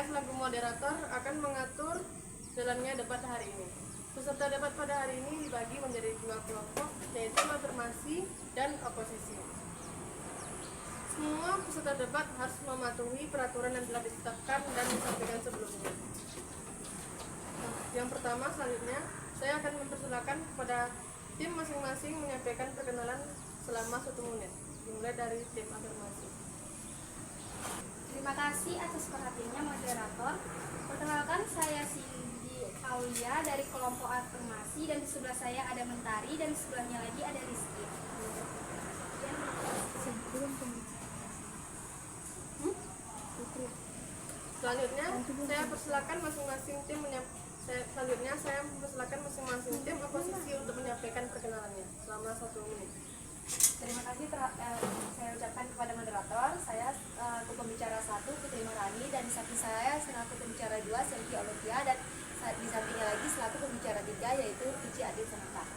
Saya selaku moderator akan mengatur jalannya debat hari ini. Peserta debat pada hari ini dibagi menjadi dua kelompok, yaitu afirmasi dan oposisi. Semua peserta debat harus mematuhi peraturan yang telah ditetapkan dan disampaikan sebelumnya. Yang pertama, selanjutnya, saya akan mempersilakan kepada tim masing-masing menyampaikan perkenalan selama 1 menit, dimulai dari tim afirmasi. Terima kasih atas perhatiannya moderator. Perkenalkan, saya Cindy Aulia dari kelompok afirmasi, dan di sebelah saya ada Mentari dan di sebelahnya lagi ada Rizky. Selanjutnya, saya persilakan masing-masing tim oposisi untuk menyampaikan perkenalannya selama 1 menit. Terima kasih saya ucapkan kepada moderator. Saya pembicara 1 Putri Marani, dan di samping saya selaku pembicara 2 Selvi Olivia, dan di sampingnya lagi selaku pembicara 3 yaitu Pici Adit Sanata.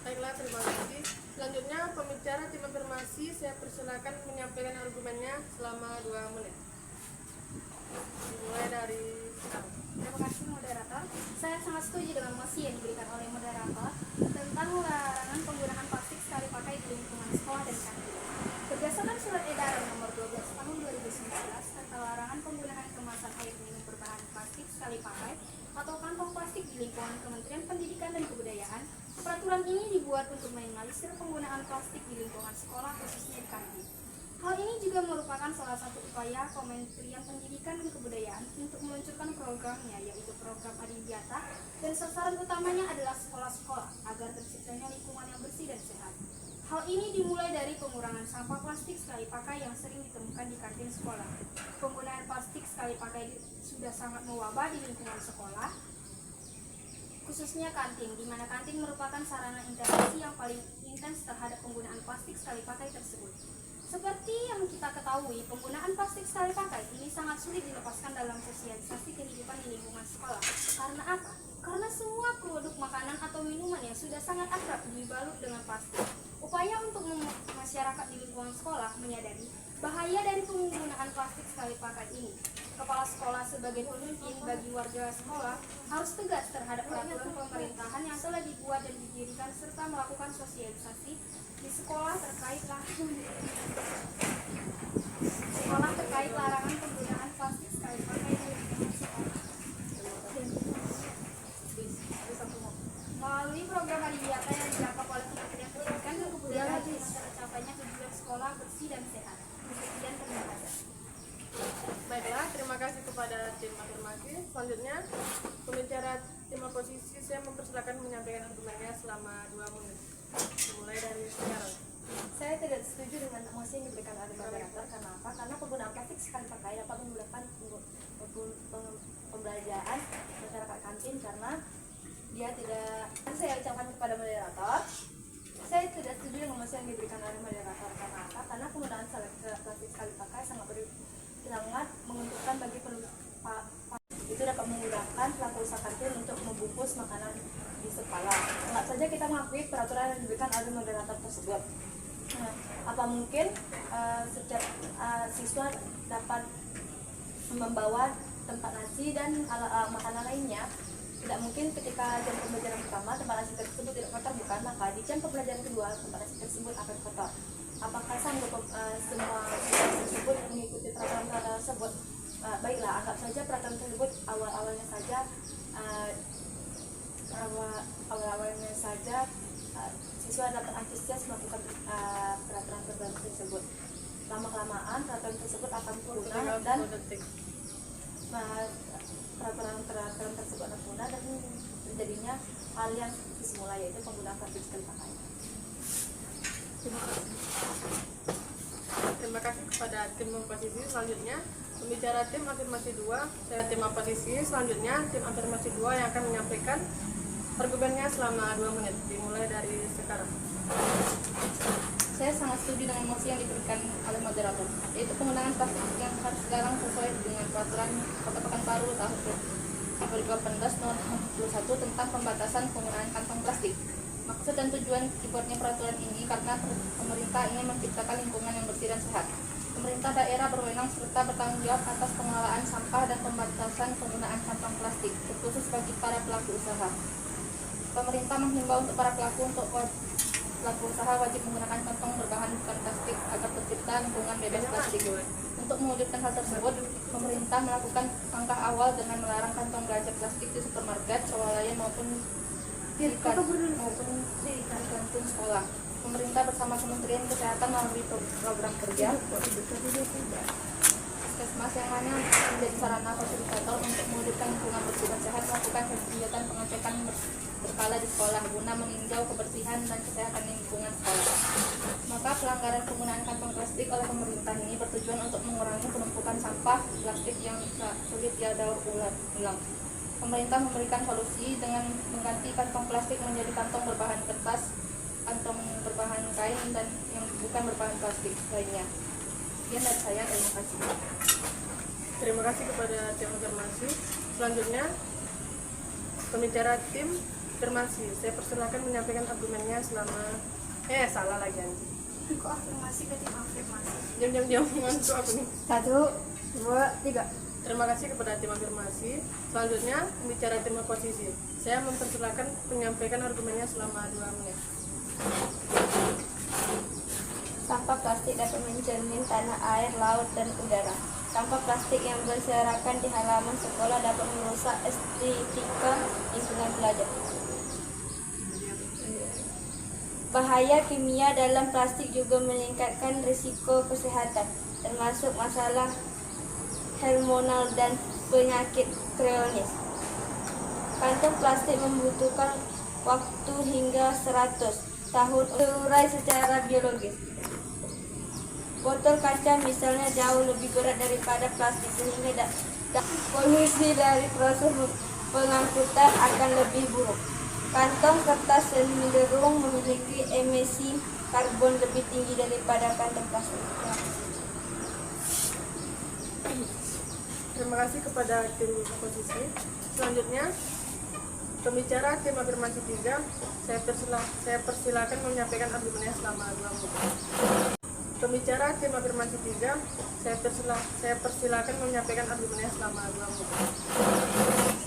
Baiklah, terima kasih. Selanjutnya, pembicara tim afirmasi saya persilakan menyampaikan argumennya selama 2 menit. Dimulai dari sekarang. Terima kasih moderator. Saya sangat setuju dengan mosi yang diberikan oleh moderator tentang larangan penggunaan plastik sekali pakai di lingkungan sekolah dan kantin. Berdasarkan surat edaran nomor 12 tahun 2019 tentang larangan penggunaan kemasan air minum berbahan plastik sekali pakai atau kantong plastik di lingkungan Kementerian Pendidikan dan Kebudayaan, peraturan ini dibuat untuk meminimalisir penggunaan plastik di lingkungan sekolah, khususnya di kantin. Hal ini juga merupakan salah satu upaya Kementerian Pendidikan dan Kebudayaan untuk meluncurkan programnya, yaitu program Adiwiata, dan sasaran utamanya adalah sekolah-sekolah agar terciptanya lingkungan yang bersih dan sehat. Hal ini dimulai dari pengurangan sampah plastik sekali pakai yang sering ditemukan di kantin sekolah. Penggunaan plastik sekali pakai sudah sangat mewabah di lingkungan sekolah, khususnya kantin, di mana kantin merupakan sarana interaksi yang paling intens terhadap penggunaan plastik sekali pakai tersebut. Seperti yang kita ketahui, penggunaan plastik sekali pakai ini sangat sulit dilepaskan dalam sosialisasi kehidupan di lingkungan sekolah. Karena apa? Karena semua produk makanan atau minuman yang sudah sangat akrab dibalut dengan plastik. Upaya untuk masyarakat di lingkungan sekolah menyadari bahaya dari penggunaan plastik sekali pakai ini. Kepala sekolah sebagai pemimpin bagi warga sekolah harus tegas terhadap peraturan pemerintahan yang telah dibuat dan didirikan, serta melakukan sosialisasi di sekolah terkait larangan penggunaan plastik sekali pakai di lingkungan sekolah. Melalui program Adiwiata yang dilakukan oleh Kementerian Pendidikan dan Kebudayaan dengan tercapainya tujuan sekolah bersih dan sehat. Sekian, terima kasih. Baiklah, terima kasih kepada tim afirmasi. Selanjutnya, pembicara tim oposisi saya mempersilakan menyampaikan argumennya selama 2 menit. Dimulai dari sekarang. Saya tidak setuju dengan mosi yang diberikan oleh moderator. Karena apa? Karena penggunaan plastik sekali pakai dapat memudahkan pembelajaran masyarakat kantin, karena dia tidak. Saya ucapkan kepada moderator, saya tidak setuju dengan mosi yang diberikan oleh moderator. Karena apa? Karena penggunaan plastik sekali pakai sangat menguntungkan bagi itu dapat memudahkan pelaku usaha kantin untuk membungkus makanan di sekolah. Anggap saja kita mengakui peraturan yang diberikan oleh moderator tersebut. Nah, apa mungkin setiap siswa dapat membawa tempat nasi dan makanan lainnya? Tidak mungkin ketika jam pembelajaran pertama tempat nasi tersebut tidak kotor, bukan? Maka di jam pembelajaran kedua tempat nasi tersebut akan kotor. Apakah sanggup semua siswa tersebut mengikuti peraturan tersebut? Baiklah, anggap saja peraturan tersebut awal-awalnya saja siswa dapat antusias melakukan peraturan tersebut. Lama-kelamaan peraturan tersebut akan punah dan peraturan tersebut akan punah dan terjadinya hal yang semula, yaitu penggunaan plastik sekali pakai. Terima kasih kepada tim oposisi. Selanjutnya, pembicara tim afirmasi 2, saya tim oposisi. Selanjutnya, tim afirmasi 2 yang akan menyampaikan argumennya selama 2 menit. Dimulai dari sekarang. Saya sangat setuju dengan mosi yang diberikan oleh moderator, yaitu penggunaan plastik yang harus sekarang sesuai dengan peraturan Kota Pekanbaru tahun 2018 nomor 21 tentang pembatasan penggunaan kantong plastik. Maksud dan tujuan dibuatnya peraturan ini karena pemerintah ingin menciptakan lingkungan yang bersih dan sehat. Pemerintah daerah berwenang serta bertanggung jawab atas pengelolaan sampah dan pembatasan penggunaan kantong plastik, terkhusus bagi para pelaku usaha. Pemerintah menghimbau untuk para pelaku usaha wajib menggunakan kantong berbahan bukan plastik agar tercipta lingkungan bebas plastik. Untuk mewujudkan hal tersebut, pemerintah melakukan langkah awal dengan melarang kantong belanja plastik di supermarket, swalayan maupun di kantin sekolah. Pemerintah bersama Kementerian Kesehatan melalui program kerja Puskesmas yang hanya menjadi sarana fasilitator untuk mewujudkan lingkungan bersih dan sehat, melakukan kegiatan pengecekan berkala di sekolah guna meninjau kebersihan dan kesehatan lingkungan sekolah. Maka pelanggaran penggunaan kantong plastik oleh pemerintah ini bertujuan untuk mengurangi penumpukan sampah plastik yang sulit didaur ulang. Pemerintah memberikan solusi dengan mengganti kantong plastik menjadi kantong berbahan kertas, kantong berbahan kain, dan yang bukan berbahan plastik lainnya. Sekian dari saya, terima kasih. Terima kasih kepada tim afirmasi. Selanjutnya, pembicara tim afirmasi. Saya persilakan menyampaikan argumennya selama salah lagi anjing. Kok afirmasi ke tim afirmasi? Diam ngantuk aku nih. 1, 2, 3. Terima kasih kepada tim afirmasi. Selanjutnya, pembicara tim oposisi. Saya mempersilakan menyampaikan argumennya selama 2 menit. Sampah plastik dapat mencermin tanah, air, laut, dan udara. Sampah plastik yang berserakan di halaman sekolah dapat merusak estetika lingkungan belajar. Bahaya kimia dalam plastik juga meningkatkan risiko kesehatan, termasuk masalah hormonal dan penyakit kronis. Kantong plastik membutuhkan waktu hingga 100 tahun terurai secara biologis. Botol kaca misalnya jauh lebih berat daripada plastik, sehingga polusi dari proses pengangkutan akan lebih buruk. Kantong kertas cenderung memiliki emisi karbon lebih tinggi daripada kantong plastik. Terima kasih kepada tim oposisi. Selanjutnya, pembicara tim afirmasi 3. Saya persilakan menyampaikan argumennya selama 2 menit. Pembicara tim afirmasi 3. Saya persilakan menyampaikan argumennya selama 2 menit.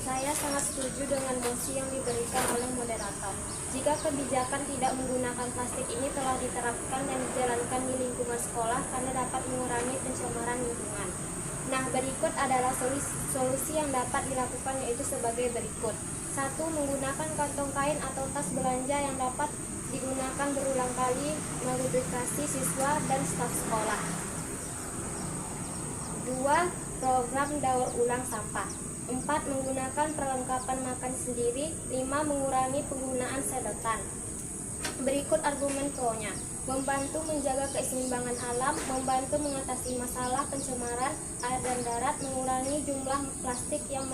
Saya sangat setuju dengan mosi yang diberikan oleh moderator. Jika kebijakan tidak menggunakan plastik ini telah diterapkan dan dijalankan di lingkungan sekolah karena dapat mengurangi pencemaran lingkungan. Nah, berikut adalah solusi yang dapat dilakukan, yaitu sebagai berikut. 1. Menggunakan kantong kain atau tas belanja yang dapat digunakan berulang kali mengedukasi siswa dan staf sekolah. 2. Program daur ulang sampah. 4. Menggunakan perlengkapan makan sendiri. 5. Mengurangi penggunaan sedotan. Berikut argumen pro-nya. Membantu menjaga keseimbangan alam, membantu mengatasi masalah pencemaran air dan darat, mengurangi jumlah plastik yang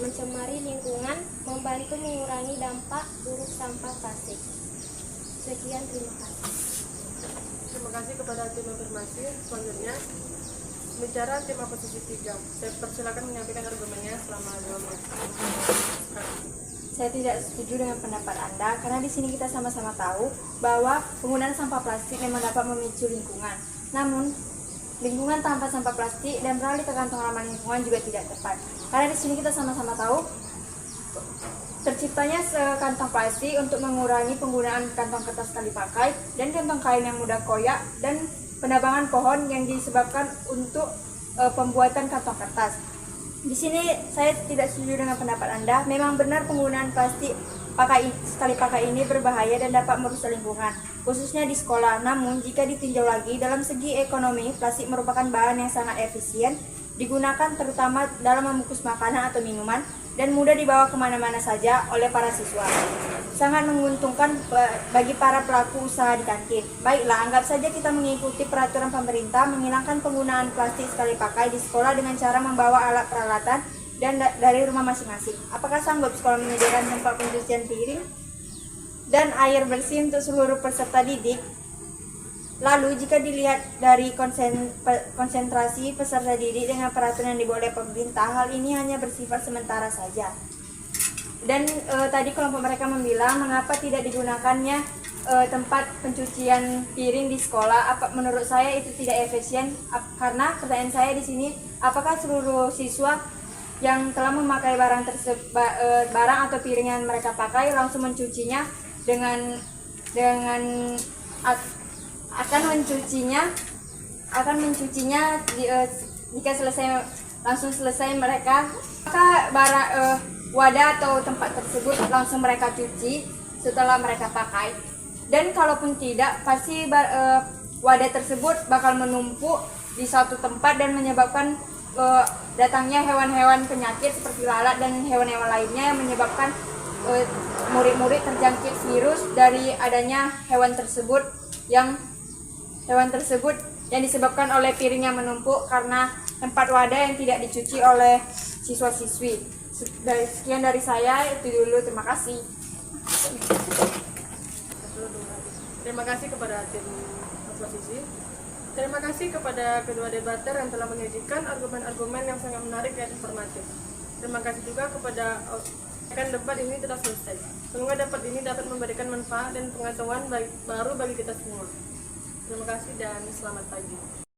mencemari lingkungan, membantu mengurangi dampak buruk sampah plastik. Sekian, terima kasih. Terima kasih kepada tim afirmasi. Selanjutnya, bicara tim oposisi 3. Saya persilakan menyampaikan argumennya selama 2 menit. Saya tidak setuju dengan pendapat Anda karena di sini kita sama-sama tahu bahwa penggunaan sampah plastik memang dapat memicu lingkungan. Namun, lingkungan tanpa sampah plastik dan beralih ke kantong ramah lingkungan juga tidak tepat. Karena di sini kita sama-sama tahu terciptanya kantong plastik untuk mengurangi penggunaan kantong kertas sekali pakai dan kantong kain yang mudah koyak dan penebangan pohon yang disebabkan untuk pembuatan kantong kertas. Di sini saya tidak setuju dengan pendapat Anda. Memang benar penggunaan plastik sekali pakai ini berbahaya dan dapat merusak lingkungan, khususnya di sekolah. Namun, jika ditinjau lagi, dalam segi ekonomi, plastik merupakan bahan yang sangat efisien, digunakan terutama dalam membungkus makanan atau minuman, dan mudah dibawa kemana-mana saja oleh para siswa. Sangat menguntungkan bagi para pelaku usaha di kantin. Baiklah, anggap saja kita mengikuti peraturan pemerintah menghilangkan penggunaan plastik sekali pakai di sekolah dengan cara membawa alat peralatan dan dari rumah masing-masing. Apakah sanggup sekolah menyediakan tempat pencucian piring dan air bersih untuk seluruh peserta didik? Lalu, jika dilihat dari konsentrasi peserta didik dengan peraturan yang dibuat oleh pemerintah, hal ini hanya bersifat sementara saja. Dan tadi kelompok mereka membilang mengapa tidak digunakannya tempat pencucian piring di sekolah. Menurut saya itu tidak efisien karena pertanyaan saya di sini, apakah seluruh siswa yang telah memakai barang atau piring yang mereka pakai langsung mencucinya dengan akan mencucinya jika langsung selesai mereka, maka wadah atau tempat tersebut langsung mereka cuci setelah mereka pakai. Dan kalaupun tidak, pasti wadah tersebut bakal menumpuk di suatu tempat dan menyebabkan datangnya hewan-hewan penyakit seperti lalat dan hewan-hewan lainnya yang menyebabkan murid-murid terjangkit virus dari adanya hewan tersebut yang disebabkan oleh piring yang menumpuk karena tempat wadah yang tidak dicuci oleh siswa-siswi. Sekian dari saya, itu dulu. Terima kasih. Terima kasih kepada tim oposisi. Terima kasih kepada kedua debater yang telah menyajikan argumen-argumen yang sangat menarik dan informatif. Terima kasih juga kepada debat ini telah selesai. Semoga debat ini dapat memberikan manfaat dan pengetahuan baru bagi kita semua. Terima kasih dan selamat pagi.